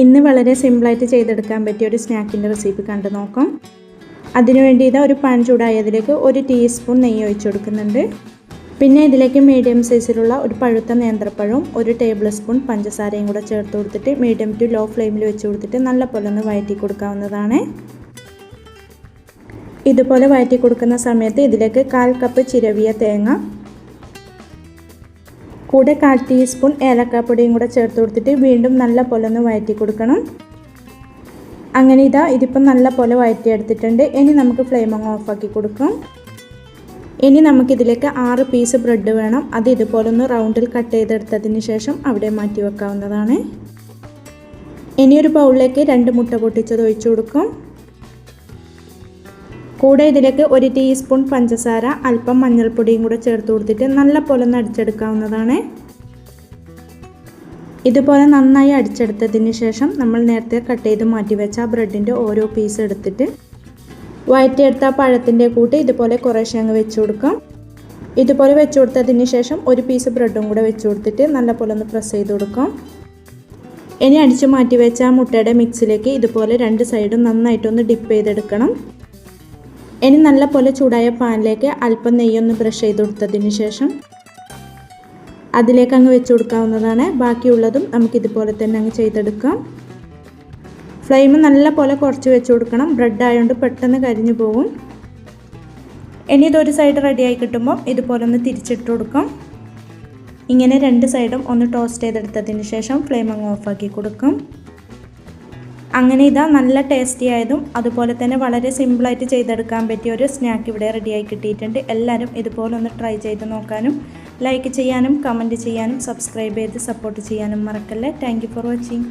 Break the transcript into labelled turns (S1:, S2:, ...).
S1: ഇന്ന് വളരെ സിമ്പിളായിട്ട് ചെയ്തെടുക്കാൻ പറ്റിയ ഒരു സ്നാക്കിൻ്റെ റെസിപ്പി കണ്ടു നോക്കാം. അതിനുവേണ്ടി ഇതാ ഒരു പാൻ ചൂടായതിലേക്ക് 1 ടീസ്പൂൺ നെയ്യ് ഒഴിച്ചു കൊടുക്കുന്നുണ്ട്. പിന്നെ ഇതിലേക്ക് മീഡിയം സൈസിലുള്ള ഒരു പഴുത്ത നേന്ത്രപ്പഴവും 1 ടേബിൾ സ്പൂൺ പഞ്ചസാരയും കൂടെ ചേർത്ത് കൊടുത്തിട്ട് മീഡിയം ടു ലോ ഫ്ലെയിമിൽ വെച്ച് കൊടുത്തിട്ട് നല്ലപോലെ ഒന്ന് വഴറ്റി കൊടുക്കാവുന്നതാണ്. ഇതുപോലെ വഴറ്റി കൊടുക്കുന്ന സമയത്ത് ഇതിലേക്ക് 1/4 കപ്പ് ചിരവിയ തേങ്ങ, കൂടെ 1/4 ടീസ്പൂൺ ഏലക്കാപ്പൊടിയും കൂടെ ചേർത്ത് കൊടുത്തിട്ട് വീണ്ടും നല്ലപോലെ ഒന്ന് വഴറ്റി കൊടുക്കണം. അങ്ങനെ ഇതിപ്പം നല്ലപോലെ വഴറ്റിയെടുത്തിട്ടുണ്ട്. ഇനി നമുക്ക് ഫ്ലെയിം അങ്ങ് ഓഫാക്കി കൊടുക്കാം. ഇനി നമുക്കിതിലേക്ക് 6 പീസ് ബ്രെഡ് വേണം. അത് ഇതുപോലെ ഒന്ന് റൗണ്ടിൽ കട്ട് ചെയ്തെടുത്തതിന് ശേഷം അവിടെ മാറ്റി വെക്കാവുന്നതാണ്. ഇനി ഒരു ബൗളിലേക്ക് 2 മുട്ട പൊട്ടിച്ചത് ഒഴിച്ചു കൊടുക്കും. കൂടെ ഇതിലേക്ക് 1 ടീസ്പൂൺ പഞ്ചസാര, അല്പം മഞ്ഞൾപ്പൊടിയും കൂടെ ചേർത്ത് കൊടുത്തിട്ട് നല്ലപോലെ ഒന്ന് അടിച്ചെടുക്കാവുന്നതാണ്. ഇതുപോലെ നന്നായി അടിച്ചെടുത്തതിന് ശേഷം നമ്മൾ നേരത്തെ കട്ട് ചെയ്ത് മാറ്റി വെച്ച ബ്രെഡിൻ്റെ ഓരോ പീസ് എടുത്തിട്ട് വഴറ്റിയെടുത്ത പഴത്തിൻ്റെ കൂട്ട് ഇതുപോലെ കുറേശ്ശെ അങ്ങ് വെച്ച് കൊടുക്കാം. ഇതുപോലെ വെച്ച് കൊടുത്തതിന് ശേഷം 1 പീസ് ബ്രെഡും കൂടെ വെച്ച് കൊടുത്തിട്ട് നല്ലപോലെ ഒന്ന് പ്രസ് ചെയ്ത് കൊടുക്കാം. ഇനി അടിച്ച് മാറ്റി വെച്ച മുട്ടയുടെ മിക്സിലേക്ക് ഇതുപോലെ 2 സൈഡും നന്നായിട്ടൊന്ന് ഡിപ്പ് ചെയ്തെടുക്കണം. ഇനി നല്ലപോലെ ചൂടായ പാനിലേക്ക് അല്പം നെയ്യൊന്ന് ബ്രഷ് ചെയ്ത് കൊടുത്തതിന് ശേഷം അതിലേക്ക് അങ്ങ് വെച്ച് കൊടുക്കാവുന്നതാണ്. ബാക്കിയുള്ളതും നമുക്കിതുപോലെ തന്നെ അങ്ങ് ചെയ്തെടുക്കാം. ഫ്ലെയിം നല്ലപോലെ കുറച്ച് വെച്ച് കൊടുക്കണം. ബ്രെഡ് ആയതുകൊണ്ട് പെട്ടെന്ന് കരിഞ്ഞു പോകും. ഇനി ഇതൊരു സൈഡ് റെഡിയായി കിട്ടുമ്പോൾ ഇതുപോലെ ഒന്ന് തിരിച്ചിട്ട് കൊടുക്കാം. ഇങ്ങനെ 2 സൈഡും ഒന്ന് ടോസ്റ്റ് ചെയ്തെടുത്തതിന് ശേഷം ഫ്ലെയിം അങ്ങ് ഓഫാക്കി കൊടുക്കും. അങ്ങനെ നല്ല ടേസ്റ്റി ആയതും അതുപോലെ തന്നെ വളരെ സിമ്പിളായിട്ട് ചെയ്തെടുക്കാൻ പറ്റിയ ഒരു സ്നാക്ക് ഇവിടെ റെഡിയായി കിട്ടിയിട്ടുണ്ട്. എല്ലാവരും ഇതുപോലെ ഒന്ന് ട്രൈ ചെയ്ത് നോക്കാനും ലൈക്ക് ചെയ്യാനും കമൻറ്റ് ചെയ്യാനും സബ്സ്ക്രൈബ് ചെയ്ത് സപ്പോർട്ട് ചെയ്യാനും മറക്കല്ലേ. Thank you for watching.